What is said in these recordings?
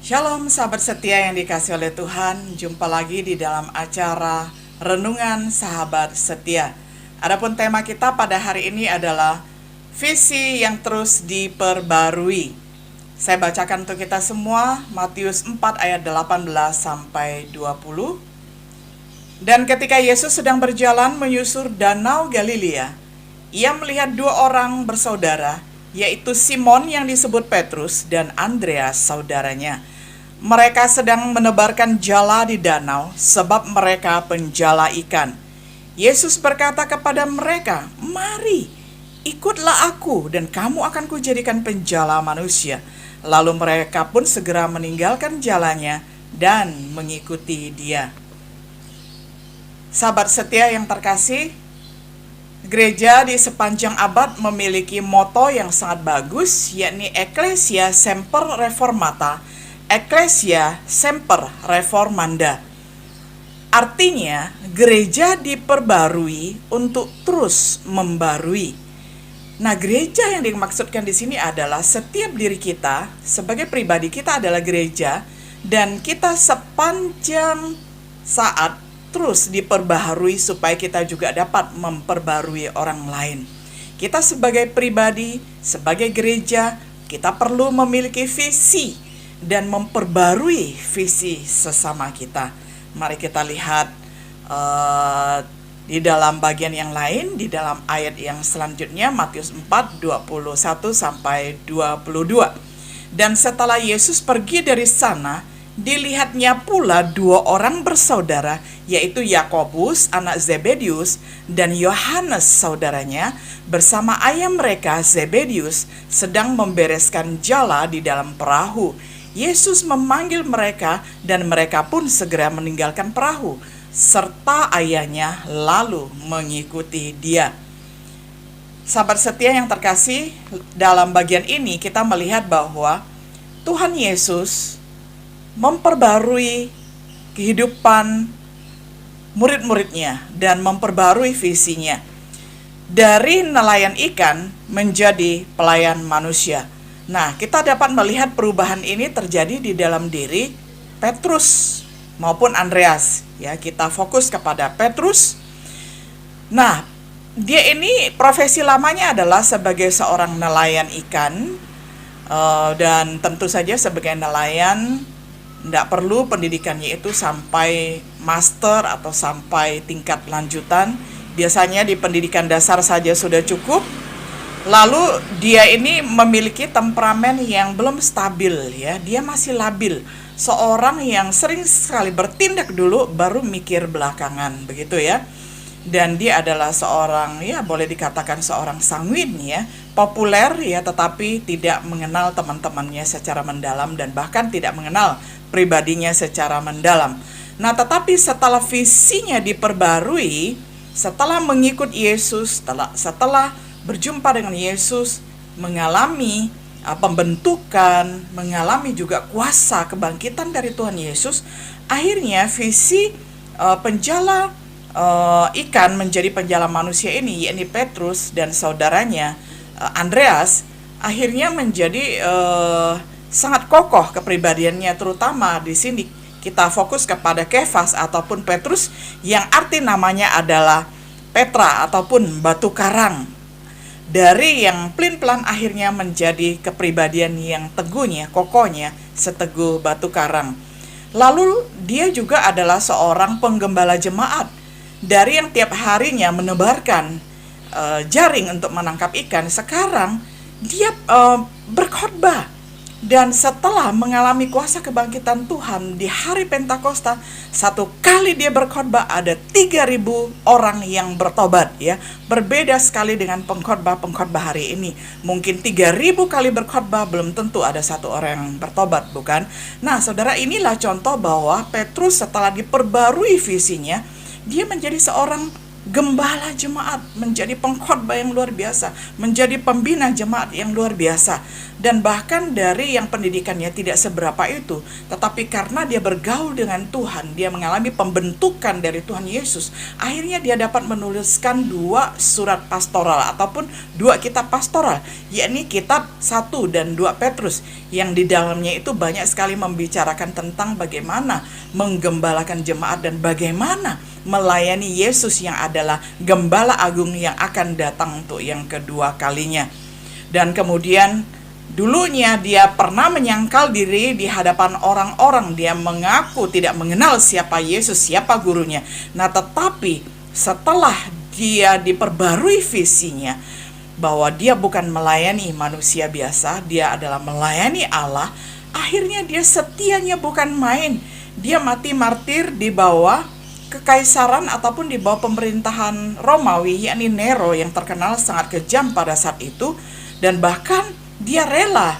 Shalom sahabat setia yang dikasih oleh Tuhan. Jumpa lagi di dalam acara Renungan Sahabat Setia. Adapun tema kita pada hari ini adalah visi yang terus diperbarui. Saya bacakan untuk kita semua Matius 4 ayat 18 sampai 20. Dan ketika Yesus sedang berjalan menyusur danau Galilea, ia melihat dua orang bersaudara, yaitu Simon yang disebut Petrus dan Andreas saudaranya. Mereka sedang menebarkan jala di danau, sebab mereka penjala ikan. Yesus berkata kepada mereka, "Mari, ikutlah aku, dan kamu akan kujadikan penjala manusia." Lalu mereka pun segera meninggalkan jalannya dan mengikuti dia. Sahabat setia yang terkasih, gereja di sepanjang abad memiliki moto yang sangat bagus, yakni Ecclesia Semper Reformata, Ecclesia Semper Reformanda. Artinya, gereja diperbarui untuk terus membarui. Nah, gereja yang dimaksudkan di sini adalah setiap diri kita sebagai pribadi kita adalah gereja, dan kita sepanjang saat terus diperbaharui supaya kita juga dapat memperbarui orang lain. Kita sebagai pribadi, sebagai gereja, kita perlu memiliki visi dan memperbarui visi sesama kita. Mari kita lihat di dalam bagian yang lain, di dalam ayat yang selanjutnya, Matius 4, 21 sampai 22. Dan setelah Yesus pergi dari sana, dilihatnya pula dua orang bersaudara, yaitu Yakobus anak Zebedius dan Yohanes saudaranya, bersama ayah mereka Zebedius sedang membereskan jala di dalam perahu. Yesus memanggil mereka dan mereka pun segera meninggalkan perahu serta ayahnya lalu mengikuti dia. Sahabat setia yang terkasih, dalam bagian ini kita melihat bahwa Tuhan Yesus memperbarui kehidupan murid-muridnya dan memperbarui visinya dari nelayan ikan menjadi pelayan manusia. Nah, kita dapat melihat perubahan ini terjadi di dalam diri Petrus maupun Andreas. Ya, kita fokus kepada Petrus. Nah, dia ini profesi lamanya adalah sebagai seorang nelayan ikan, dan tentu saja sebagai nelayan tidak perlu pendidikannya itu sampai master atau sampai tingkat lanjutan. Biasanya di pendidikan dasar saja sudah cukup. Lalu dia ini memiliki temperamen yang belum stabil, ya. Dia masih labil. Seorang yang sering sekali bertindak dulu baru mikir belakangan, begitu ya. Dan dia adalah seorang, ya boleh dikatakan seorang sanguin, ya, populer, ya, tetapi tidak mengenal teman-temannya secara mendalam dan bahkan tidak mengenal pribadinya secara mendalam. Nah, tetapi setelah visinya diperbarui, setelah mengikut Yesus, setelah berjumpa dengan Yesus, mengalami pembentukan, mengalami juga kuasa kebangkitan dari Tuhan Yesus, akhirnya visi penjala ikan menjadi penjala manusia ini, yakni Petrus dan saudaranya Andreas, akhirnya menjadi sangat kokoh kepribadiannya. Terutama di sini kita fokus kepada Kefas ataupun Petrus, yang arti namanya adalah Petra ataupun batu karang. Dari yang pelin-pelan akhirnya menjadi kepribadian yang teguhnya, kokohnya, seteguh batu karang. Lalu dia juga adalah seorang penggembala jemaat. Dari yang tiap harinya menebarkan jaring untuk menangkap ikan, sekarang dia berkhotbah. Dan setelah mengalami kuasa kebangkitan Tuhan di hari Pentakosta, satu kali dia berkhotbah ada 3.000 orang yang bertobat, ya. Berbeda sekali dengan pengkhotbah hari ini. Mungkin 3.000 kali berkhotbah belum tentu ada satu orang yang bertobat, bukan? Nah, saudara, inilah contoh bahwa Petrus setelah diperbarui visinya, dia menjadi seorang gembala jemaat, menjadi pengkhotbah yang luar biasa, menjadi pembina jemaat yang luar biasa. Dan bahkan dari yang pendidikannya tidak seberapa itu, tetapi karena dia bergaul dengan Tuhan, dia mengalami pembentukan dari Tuhan Yesus, akhirnya dia dapat menuliskan 2 surat pastoral ataupun 2 kitab pastoral, yakni kitab 1 dan 2 Petrus, yang di dalamnya itu banyak sekali membicarakan tentang bagaimana menggembalakan jemaat dan bagaimana melayani Yesus yang adalah Gembala Agung yang akan datang untuk yang kedua kalinya. Dan kemudian dulunya dia pernah menyangkal diri di hadapan orang-orang, dia mengaku tidak mengenal siapa Yesus, siapa gurunya. Nah, tetapi setelah dia diperbarui visinya bahwa dia bukan melayani manusia biasa, dia adalah melayani Allah, akhirnya dia setianya bukan main. Dia mati martir di bawah kekaisaran ataupun di bawah pemerintahan Romawi, yakni Nero yang terkenal sangat kejam pada saat itu, dan bahkan dia rela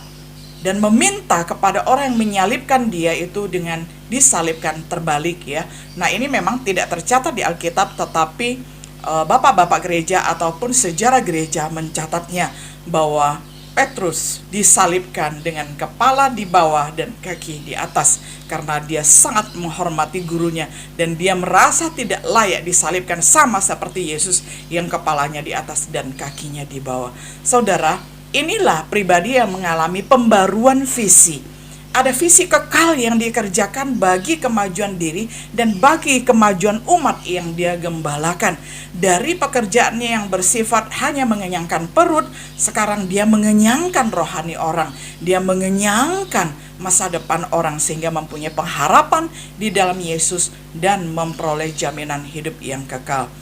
dan meminta kepada orang yang menyalibkan dia itu dengan disalibkan terbalik ya. Nah, ini memang tidak tercatat di Alkitab, tetapi bapak-bapak gereja ataupun sejarah gereja mencatatnya bahwa Petrus disalibkan dengan kepala di bawah dan kaki di atas karena dia sangat menghormati gurunya dan dia merasa tidak layak disalibkan sama seperti Yesus yang kepalanya di atas dan kakinya di bawah. Saudara, inilah pribadi yang mengalami pembaruan visi. Ada visi kekal yang dikerjakan bagi kemajuan diri dan bagi kemajuan umat yang dia gembalakan. Dari pekerjaannya yang bersifat hanya mengenyangkan perut, sekarang dia mengenyangkan rohani orang. Dia mengenyangkan masa depan orang sehingga mempunyai pengharapan di dalam Yesus dan memperoleh jaminan hidup yang kekal.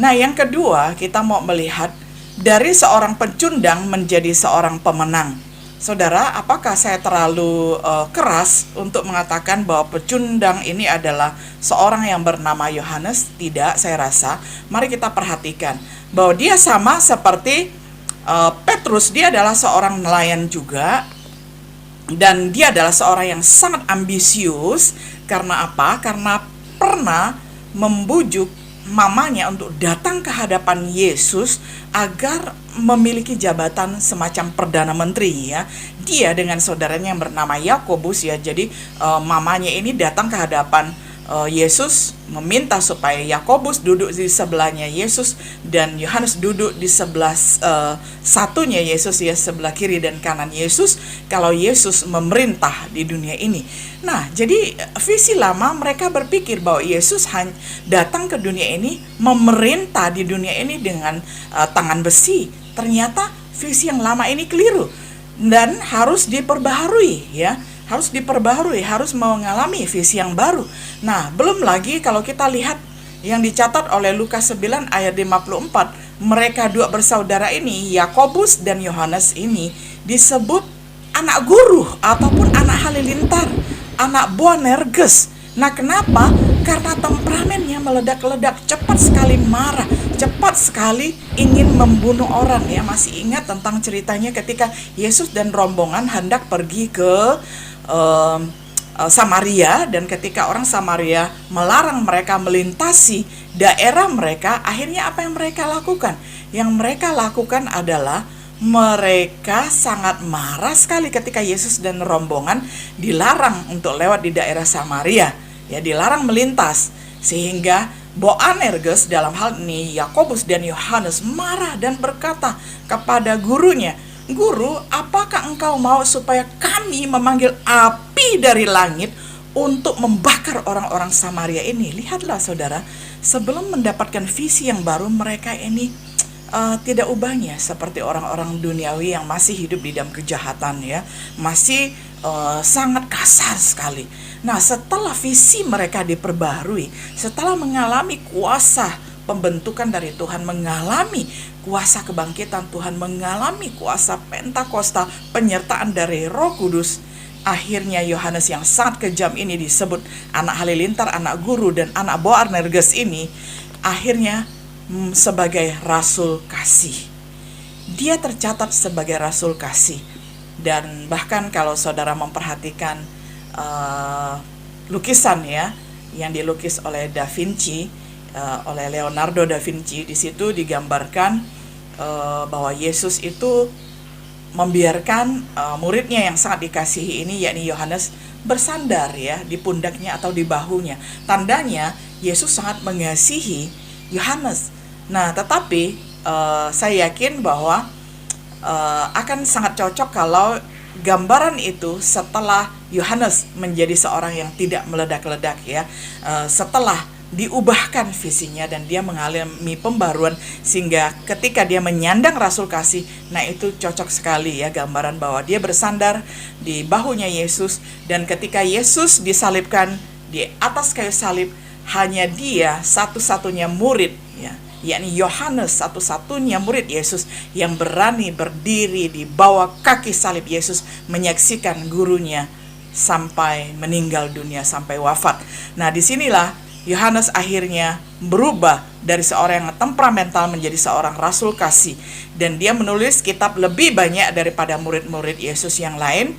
Nah, yang kedua, kita mau melihat dari seorang pecundang menjadi seorang pemenang. Saudara, apakah saya terlalu keras untuk mengatakan bahwa pecundang ini adalah seorang yang bernama Yohanes? Tidak, saya rasa. Mari kita perhatikan bahwa dia sama seperti Petrus. Dia adalah seorang nelayan juga, dan dia adalah seorang yang sangat ambisius. Karena apa? Karena pernah membujuk mamanya untuk datang ke hadapan Yesus agar memiliki jabatan semacam perdana menteri ya. Dia dengan saudaranya yang bernama Yakobus ya. Jadi mamanya ini datang ke hadapan Yesus meminta supaya Yakobus duduk di sebelahnya Yesus dan Yohanes duduk di sebelah satunya Yesus ya, sebelah kiri dan kanan Yesus kalau Yesus memerintah di dunia ini. Nah, jadi visi lama mereka berpikir bahwa Yesus datang ke dunia ini memerintah di dunia ini dengan tangan besi. Ternyata visi yang lama ini keliru dan harus diperbaharui ya. Harus diperbaharui, harus mengalami visi yang baru. Nah, belum lagi kalau kita lihat yang dicatat oleh Lukas 9 ayat 54, mereka 2 bersaudara ini, Yakobus dan Yohanes ini disebut anak guru ataupun anak halilintar, anak Boanerges. Nah, kenapa? Karena temperamennya meledak-ledak, cepat sekali marah, cepat sekali ingin membunuh orang ya. Masih ingat tentang ceritanya ketika Yesus dan rombongan hendak pergi ke Samaria, dan ketika orang Samaria melarang mereka melintasi daerah mereka, akhirnya apa yang mereka lakukan? Yang mereka lakukan adalah mereka sangat marah sekali ketika Yesus dan rombongan dilarang untuk lewat di daerah Samaria, ya, dilarang melintas, sehingga Boanerges dalam hal ini Yakobus dan Yohanes marah dan berkata kepada gurunya, "Guru, apakah engkau mau supaya kami memanggil api dari langit untuk membakar orang-orang Samaria ini?" Lihatlah saudara, sebelum mendapatkan visi yang baru, mereka ini tidak ubahnya seperti orang-orang duniawi yang masih hidup di dalam kejahatan ya, masih sangat kasar sekali. Nah, setelah visi mereka diperbarui, setelah mengalami kuasa pembentukan dari Tuhan, mengalami kuasa kebangkitan Tuhan, mengalami kuasa Pentakosta, penyertaan dari Roh Kudus, akhirnya Yohanes yang sangat kejam ini disebut anak halilintar, anak guru, dan anak Boanerges ini akhirnya sebagai rasul kasih. Dia tercatat sebagai rasul kasih. Dan bahkan kalau saudara memperhatikan lukisan ya yang dilukis oleh Da Vinci, oleh Leonardo da Vinci. Di situ digambarkan bahwa Yesus itu membiarkan muridnya yang sangat dikasihi ini, yakni Yohanes, bersandar ya di pundaknya atau di bahunya. Tandanya Yesus sangat mengasihi Yohanes. Nah, tetapi saya yakin bahwa akan sangat cocok kalau gambaran itu setelah Yohanes menjadi seorang yang tidak meledak-ledak ya, setelah diubahkan visinya dan dia mengalami pembaruan sehingga ketika dia menyandang rasul kasih, nah itu cocok sekali ya gambaran bahwa dia bersandar di bahunya Yesus, dan ketika Yesus disalibkan di atas kayu salib, hanya dia satu-satunya murid ya, yakni Yohanes satu-satunya murid Yesus yang berani berdiri di bawah kaki salib Yesus menyaksikan gurunya sampai meninggal dunia, sampai wafat. Nah, disinilah Yohanes akhirnya berubah dari seorang yang temperamental menjadi seorang rasul kasih, dan dia menulis kitab lebih banyak daripada murid-murid Yesus yang lain,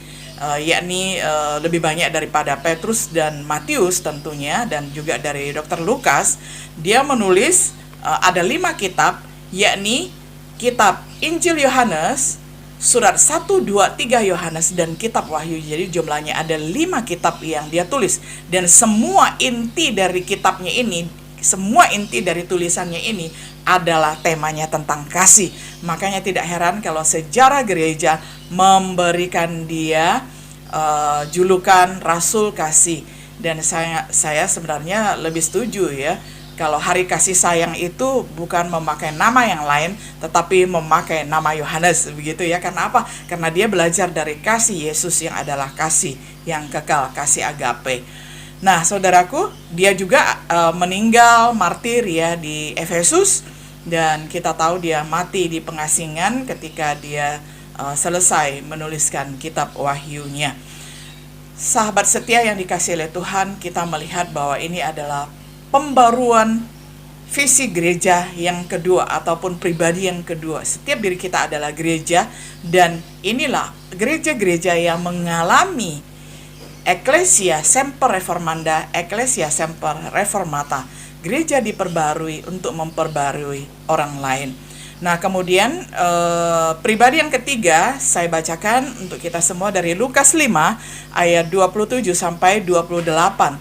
yakni lebih banyak daripada Petrus dan Matius tentunya, dan juga dari Dr. Lukas. Dia menulis ada 5 kitab, yakni kitab Injil Yohanes, surat 1, 2, 3 Yohanes, dan kitab Wahyu. Jadi jumlahnya ada 5 kitab yang dia tulis, dan semua inti dari kitabnya ini, semua inti dari tulisannya ini adalah temanya tentang kasih. Makanya tidak heran kalau sejarah gereja memberikan dia julukan Rasul Kasih. Dan saya sebenarnya lebih setuju ya, kalau hari kasih sayang itu bukan memakai nama yang lain, tetapi memakai nama Yohanes, begitu ya. Karena apa? Karena dia belajar dari kasih Yesus yang adalah kasih yang kekal, kasih agape. Nah, saudaraku, dia juga meninggal martir ya di Efesus, dan kita tahu dia mati di pengasingan ketika dia selesai menuliskan kitab Wahyunya. Sahabat setia yang dikasihi oleh Tuhan, kita melihat bahwa ini adalah pembaruan visi gereja yang kedua ataupun pribadi yang kedua. Setiap diri kita adalah gereja, dan inilah gereja-gereja yang mengalami Ecclesia Semper Reformanda, Ecclesia Semper Reformata. Gereja diperbarui untuk memperbarui orang lain. Nah, kemudian pribadi yang ketiga saya bacakan untuk kita semua dari Lukas 5 ayat 27 sampai 28.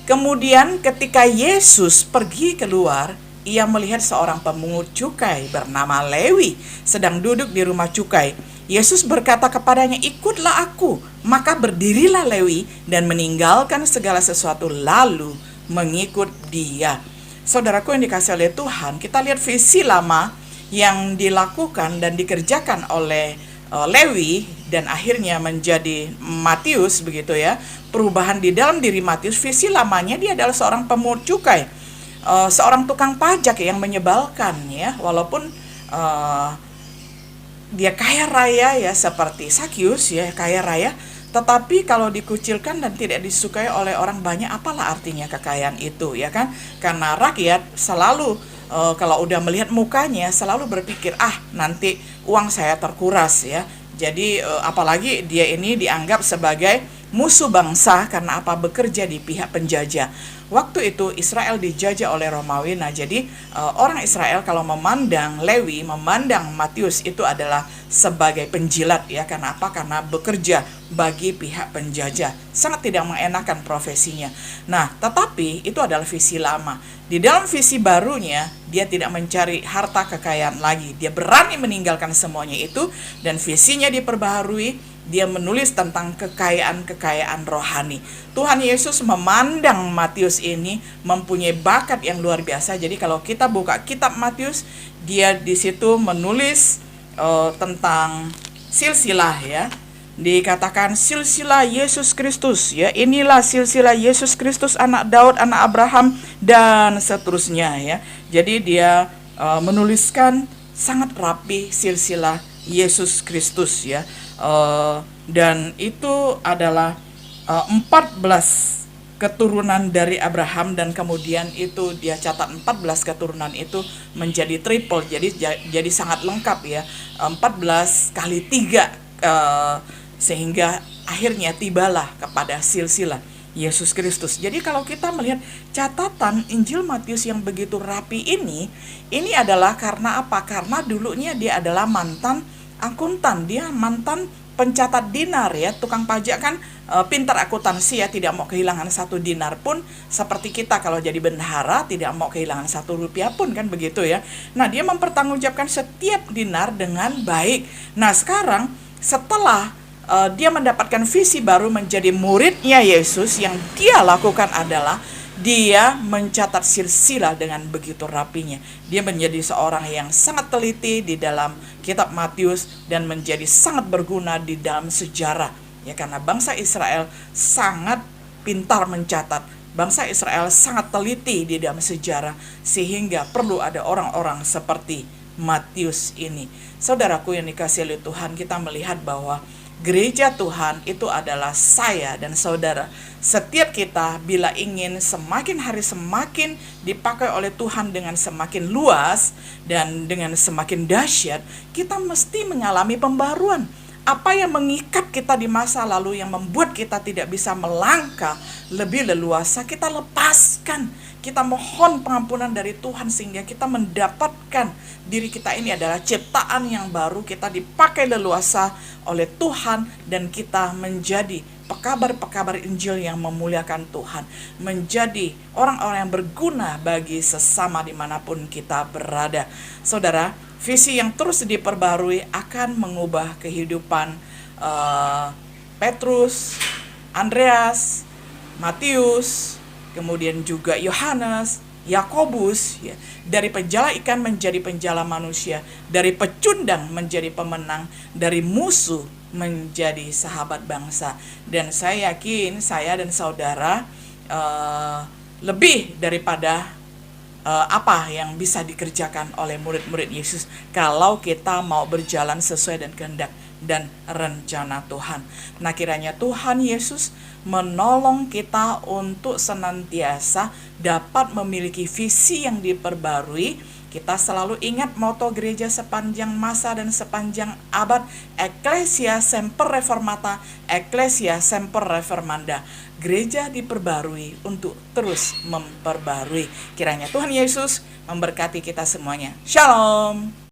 Kemudian ketika Yesus pergi keluar, ia melihat seorang pemungut cukai bernama Lewi sedang duduk di rumah cukai. Yesus berkata kepadanya, "Ikutlah aku." Maka berdirilah Lewi dan meninggalkan segala sesuatu lalu mengikut dia. Saudaraku yang dikasihi oleh Tuhan, kita lihat visi lama yang dilakukan dan dikerjakan oleh Lewi dan akhirnya menjadi Matius, begitu ya. Perubahan di dalam diri Matius, visi lamanya dia adalah seorang pemungut cukai, seorang tukang pajak yang menyebalkan ya, walaupun dia kaya raya ya, seperti Sakyus ya, kaya raya, tetapi kalau dikucilkan dan tidak disukai oleh orang banyak, apalah artinya kekayaan itu ya kan? Karena rakyat selalu kalau udah melihat mukanya selalu berpikir, nanti uang saya terkuras ya. Jadi apalagi dia ini dianggap sebagai musuh bangsa karena apa? Bekerja di pihak penjajah. Waktu itu Israel dijajah oleh Romawi. Nah, jadi orang Israel kalau memandang Lewi, memandang Matius itu adalah sebagai penjilat ya. Karena apa? Karena bekerja bagi pihak penjajah. Sangat tidak mengenakan profesinya. Nah, tetapi itu adalah visi lama. Di dalam visi barunya, dia tidak mencari harta kekayaan lagi. Dia berani meninggalkan semuanya itu, dan visinya diperbaharui. Dia menulis tentang kekayaan-kekayaan rohani. Tuhan Yesus memandang Matius ini mempunyai bakat yang luar biasa. Jadi kalau kita buka kitab Matius, dia di situ menulis tentang silsilah ya. Dikatakan silsilah Yesus Kristus ya. Inilah silsilah Yesus Kristus, anak Daud, anak Abraham, dan seterusnya ya. Jadi dia menuliskan sangat rapi silsilah Yesus Kristus ya. Dan itu adalah 14 keturunan dari Abraham, dan kemudian itu dia catat 14 keturunan itu menjadi triple, jadi sangat lengkap ya, 14 kali 3, sehingga akhirnya tibalah kepada silsilah. Yesus Kristus. Jadi kalau kita melihat catatan Injil Matius yang begitu rapi ini adalah karena apa? Karena dulunya dia adalah mantan akuntan, dia mantan pencatat dinar ya, tukang pajak kan pintar akuntansi ya, tidak mau kehilangan 1 dinar pun, seperti kita kalau jadi bendahara tidak mau kehilangan 1 rupiah pun, kan begitu ya. Nah, dia mempertanggungjawabkan setiap dinar dengan baik. Nah, sekarang setelah dia mendapatkan visi baru menjadi muridnya Yesus, yang dia lakukan adalah dia mencatat silsilah dengan begitu rapinya. Dia menjadi seorang yang sangat teliti di dalam kitab Matius dan menjadi sangat berguna di dalam sejarah. Ya, karena bangsa Israel sangat pintar mencatat. Bangsa Israel sangat teliti di dalam sejarah, sehingga perlu ada orang-orang seperti Matius ini. Saudaraku yang dikasihi oleh Tuhan, kita melihat bahwa gereja Tuhan itu adalah saya dan saudara. Setiap kita bila ingin semakin hari semakin dipakai oleh Tuhan dengan semakin luas dan dengan semakin dahsyat, kita mesti mengalami pembaruan. Apa yang mengikat kita di masa lalu, yang membuat kita tidak bisa melangkah lebih leluasa, kita lepaskan. Kita mohon pengampunan dari Tuhan sehingga kita mendapatkan diri kita ini adalah ciptaan yang baru. Kita dipakai leluasa oleh Tuhan dan kita menjadi pekabar-pekabar Injil yang memuliakan Tuhan, menjadi orang-orang yang berguna bagi sesama dimanapun kita berada. Saudara, visi yang terus diperbarui akan mengubah kehidupan Petrus, Andreas, Matius, kemudian juga Yohanes, Yakobus, ya, dari penjala ikan menjadi penjala manusia, dari pecundang menjadi pemenang, dari musuh menjadi sahabat bangsa. Dan saya yakin saya dan saudara lebih daripada apa yang bisa dikerjakan oleh murid-murid Yesus kalau kita mau berjalan sesuai dengan kehendak dan rencana Tuhan. Nah, kiranya Tuhan Yesus menolong kita untuk senantiasa dapat memiliki visi yang diperbarui. Kita selalu ingat moto gereja sepanjang masa dan sepanjang abad, Ecclesia Semper Reformata, Ecclesia Semper Reformanda. Gereja diperbarui untuk terus memperbarui. Kiranya Tuhan Yesus memberkati kita semuanya. Shalom.